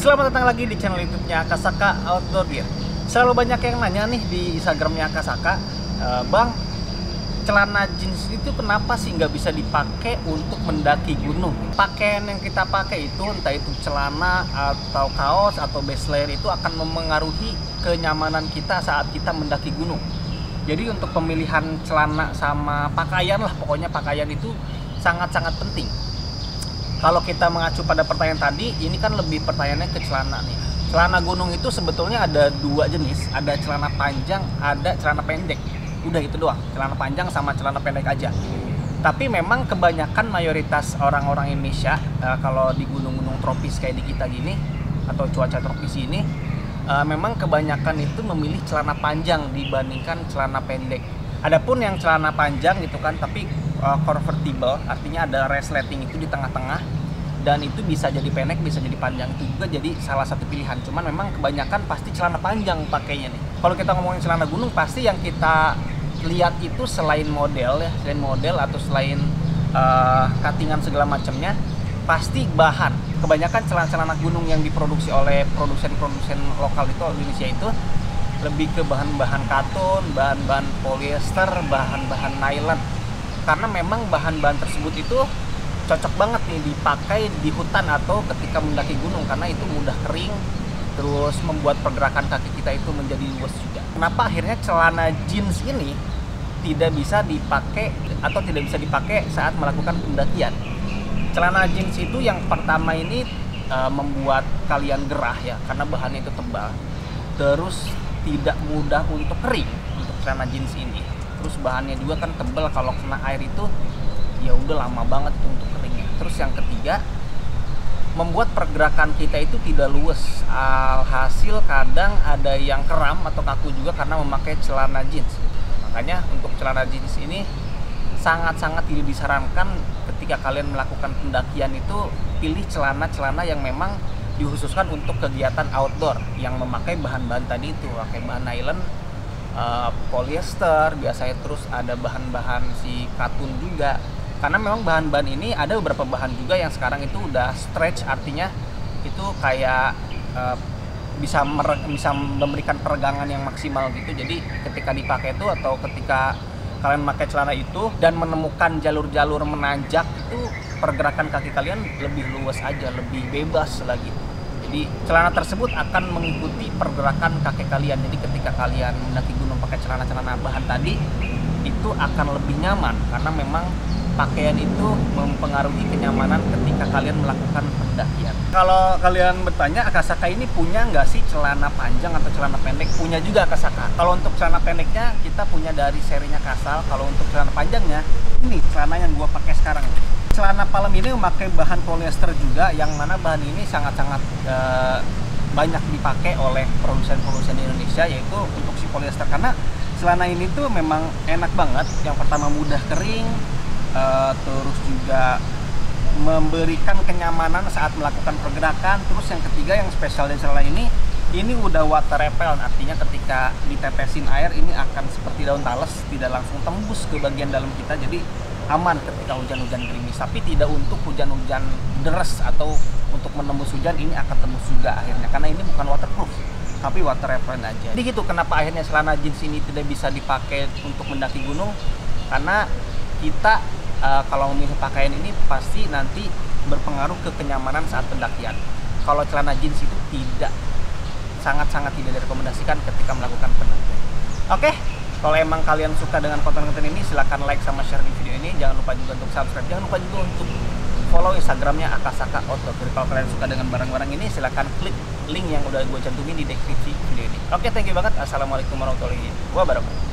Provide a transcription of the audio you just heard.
Selamat datang lagi di channel YouTube-nya Akasaka Outdoor Gear. Selalu banyak yang nanya nih di Instagram-nya Akasaka, Bang, celana jeans itu kenapa sih nggak bisa dipakai untuk mendaki gunung? Pakaian yang kita pakai itu, entah itu celana atau kaos atau base layer, itu akan memengaruhi kenyamanan kita saat kita mendaki gunung. Jadi untuk pemilihan celana sama pakaian lah, pokoknya pakaian itu sangat-sangat penting. Kalau kita mengacu pada pertanyaan tadi, ini kan lebih pertanyaannya ke celana nih. Celana gunung itu sebetulnya ada dua jenis, ada celana panjang, ada celana pendek. Udah itu doang, celana panjang sama celana pendek aja. Tapi memang kebanyakan mayoritas orang-orang Indonesia, kalau di gunung-gunung tropis kayak di kita gini, atau cuaca tropis ini, memang kebanyakan itu memilih celana panjang dibandingkan celana pendek. Adapun yang celana panjang gitu kan, tapi convertible, artinya ada resleting itu di tengah-tengah, dan itu bisa jadi pendek, bisa jadi panjang, itu juga jadi salah satu pilihan. Cuman memang kebanyakan pasti celana panjang pakainya nih. Kalau kita ngomongin celana gunung, pasti yang kita lihat itu selain model ya, selain model atau selain cuttingan segala macamnya, pasti bahan. Kebanyakan celana-celana gunung yang diproduksi oleh produsen-produsen lokal itu Indonesia itu lebih ke bahan-bahan katun, bahan-bahan polyester, bahan-bahan nylon. Karena memang bahan-bahan tersebut itu cocok banget nih dipakai di hutan atau ketika mendaki gunung, karena itu mudah kering, terus membuat pergerakan kaki kita itu menjadi luas juga. Kenapa akhirnya celana jeans ini tidak bisa dipakai atau tidak bisa dipakai saat melakukan pendakian? Celana jeans itu yang pertama ini membuat kalian gerah ya, karena bahannya itu tebal, terus tidak mudah untuk kering untuk celana jeans ini. Terus bahannya juga kan tebal, kalau kena air itu ya udah lama banget itu untuk keringnya. Terus yang ketiga, membuat pergerakan kita itu tidak luas. Alhasil kadang ada yang kram atau kaku juga karena memakai celana jeans. Makanya untuk celana jeans ini sangat-sangat tidak disarankan ketika kalian melakukan pendakian itu. Pilih celana-celana yang memang dikhususkan untuk kegiatan outdoor, yang memakai bahan-bahan tadi itu, pakai bahan nylon, polyester biasanya, terus ada bahan-bahan si katun juga. Karena memang bahan-bahan ini ada beberapa bahan juga yang sekarang itu udah stretch, artinya itu kayak bisa memberikan peregangan yang maksimal gitu. Jadi ketika dipakai itu atau ketika kalian memakai celana itu dan menemukan jalur-jalur menanjak, itu pergerakan kaki kalian lebih luas aja, lebih bebas lagi. Jadi celana tersebut akan mengikuti pergerakan kaki kalian. Jadi ketika kalian mendaki gunung pakai celana-celana bahan tadi, itu akan lebih nyaman karena memang pakaian itu mempengaruhi kenyamanan ketika kalian melakukan pendakian. Kalau kalian bertanya, Akasaka ini punya nggak sih celana panjang atau celana pendek? Punya juga Akasaka. Kalau untuk celana pendeknya kita punya dari serinya Kasal. Kalau untuk celana panjangnya, ini celana yang gua pakai sekarang. Celana Palem ini memakai bahan polyester juga, yang mana bahan ini sangat-sangat banyak dipakai oleh produsen-produsen di Indonesia, yaitu untuk si polyester. Karena celana ini tuh memang enak banget. Yang pertama mudah kering, terus juga memberikan kenyamanan saat melakukan pergerakan. Terus yang ketiga yang spesial dari celana ini udah water repellent, artinya ketika ditetesin air ini akan seperti daun talas, tidak langsung tembus ke bagian dalam kita, jadi aman ketika hujan-hujan gerimis. Tapi tidak untuk hujan-hujan deras atau untuk menembus hujan, ini akan tembus juga akhirnya, karena ini bukan waterproof tapi water repellent aja. Jadi gitu kenapa akhirnya celana jeans ini tidak bisa dipakai untuk mendaki gunung, karena kita kalau memilih pakaian ini pasti nanti berpengaruh ke kenyamanan saat pendakian. Kalau celana jeans itu sangat-sangat tidak direkomendasikan ketika melakukan pendakian. Oke, kalau emang kalian suka dengan konten-konten ini, silahkan like sama share di video ini. Jangan lupa juga untuk subscribe, jangan lupa juga untuk follow Instagramnya Akasaka Outdoor. Jadi kalau kalian suka dengan barang-barang ini, silahkan klik link yang udah gue cantumin di deskripsi video ini. Oke, thank you banget. Assalamualaikum warahmatullahi wabarakatuh.